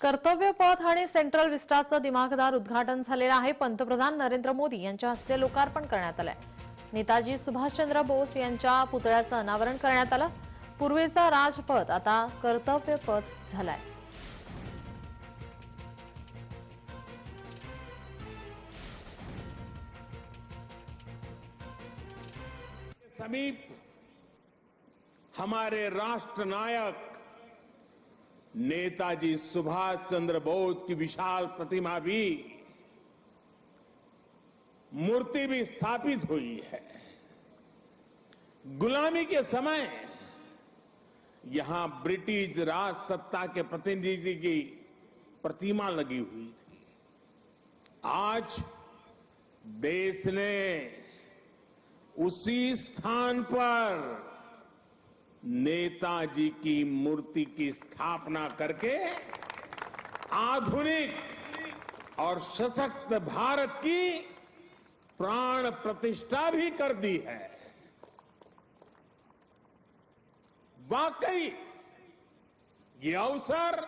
कर्तव्य पथ आणि सेंट्रल विस्टाचं दिमाखदार उद्घाटन झालेलं आहे। पंतप्रधान नरेंद्र मोदी यांच्या हस्ते लोकार्पण करण्यात आलंय। नेताजी सुभाषचंद्र बोस यांच्या पुतळ्याचं अनावरण करण्यात आलं। पूर्वीचा राजपथ आता कर्तव्य पथ झालाय। समीप हमारे राष्ट्र नायक नेताजी सुभाष चंद्र बोस की विशाल प्रतिमा भी मूर्ति भी स्थापित हुई है। गुलामी के समय यहां ब्रिटिश राज सत्ता के प्रतिनिधि की प्रतिमा लगी हुई थी। आज देश ने उसी स्थान पर नेताजी की मूर्ति की स्थापना करके आधुनिक और सशक्त भारत की प्राण प्रतिष्ठा भी कर दी है। वाकई ये अवसर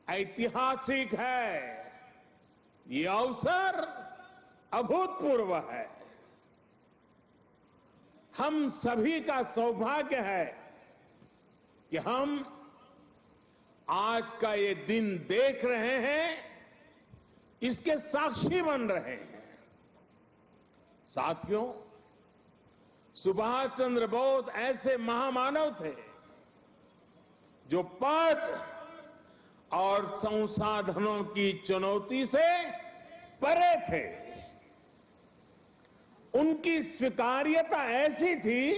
ऐतिहासिक है, ये अवसर अभूतपूर्व है। हम सभी का सौभाग्य है कि हम आज का ये दिन देख रहे हैं, इसके साक्षी बन रहे हैं। साथियों, सुभाष चंद्र बोस ऐसे महामानव थे जो पद और संसाधनों की चुनौती से परे थे। उनकी स्वीकार्यता ऐसी थी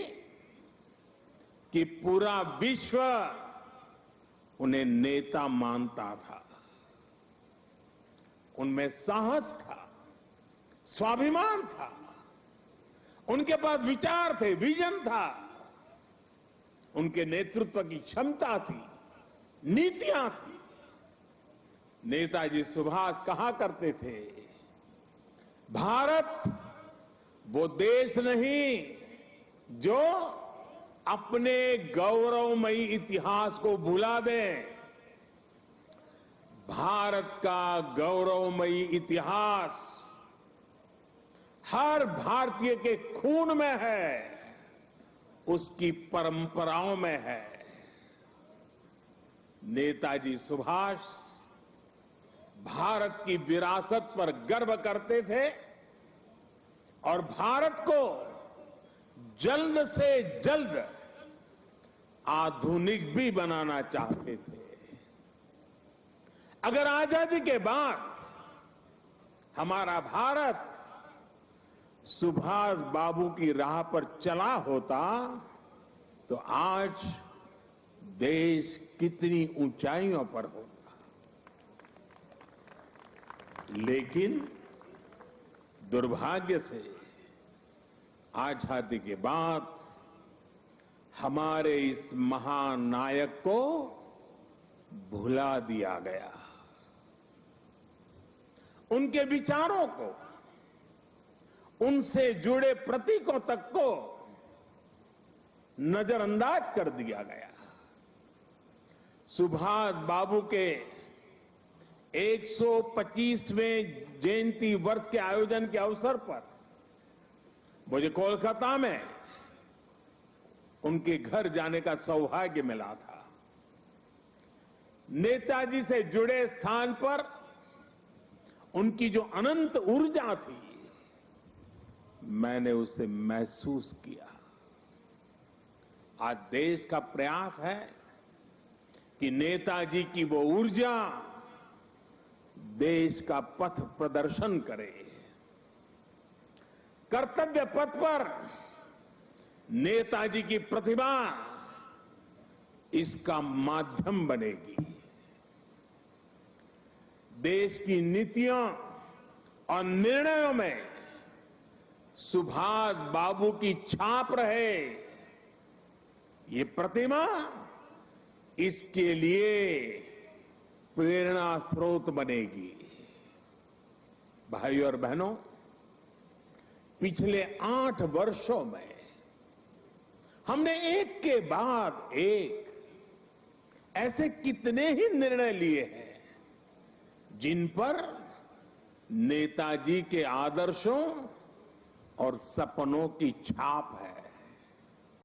कि पूरा विश्व उन्हें नेता मानता था। उनमें साहस था, स्वाभिमान था, उनके पास विचार थे, विजन था, उनके नेतृत्व की क्षमता थी, नीतियां थी। नेताजी सुभाष कहा करते थे, भारत वो देश नहीं जो अपने गौरवमयी इतिहास को भुला दे। भारत का गौरवमयी इतिहास हर भारतीय के खून में है, उसकी परंपराओं में है। नेताजी सुभाष भारत की विरासत पर गर्व करते थे और भारत को जल्द से जल्द आधुनिक भी बनाना चाहते थे। अगर आजादी के बाद हमारा भारत सुभाष बाबू की राह पर चला होता तो आज देश कितनी ऊंचाइयों पर होता। लेकिन दुर्भाग्य से आजादी के बाद हमारे इस महान नायक को भुला दिया गया। उनके विचारों को, उनसे जुड़े प्रतीकों तक को नजरअंदाज कर दिया गया। सुभाष बाबू के 125वें जयंती वर्ष के आयोजन के अवसर पर मुझे कोलकाता में उनके घर जाने का सौभाग्य मिला था। नेताजी से जुड़े स्थान पर उनकी जो अनंत ऊर्जा थी, मैंने उसे महसूस किया। आज देश का प्रयास है कि नेताजी की वो ऊर्जा देश का पथ प्रदर्शन करे। कर्तव्य पथ पर नेताजी की प्रतिभा इसका माध्यम बनेगी। देश की नीतियों और निर्णयों में सुभाष बाबू की छाप रहे, ये प्रतिमा इसके लिए प्रेरणा स्रोत बनेगी। भाइयों और बहनों, पिछले 8 वर्षों में हमने एक के बाद एक ऐसे कितने ही निर्णय लिए हैं जिन पर नेताजी के आदर्शों और सपनों की छाप है।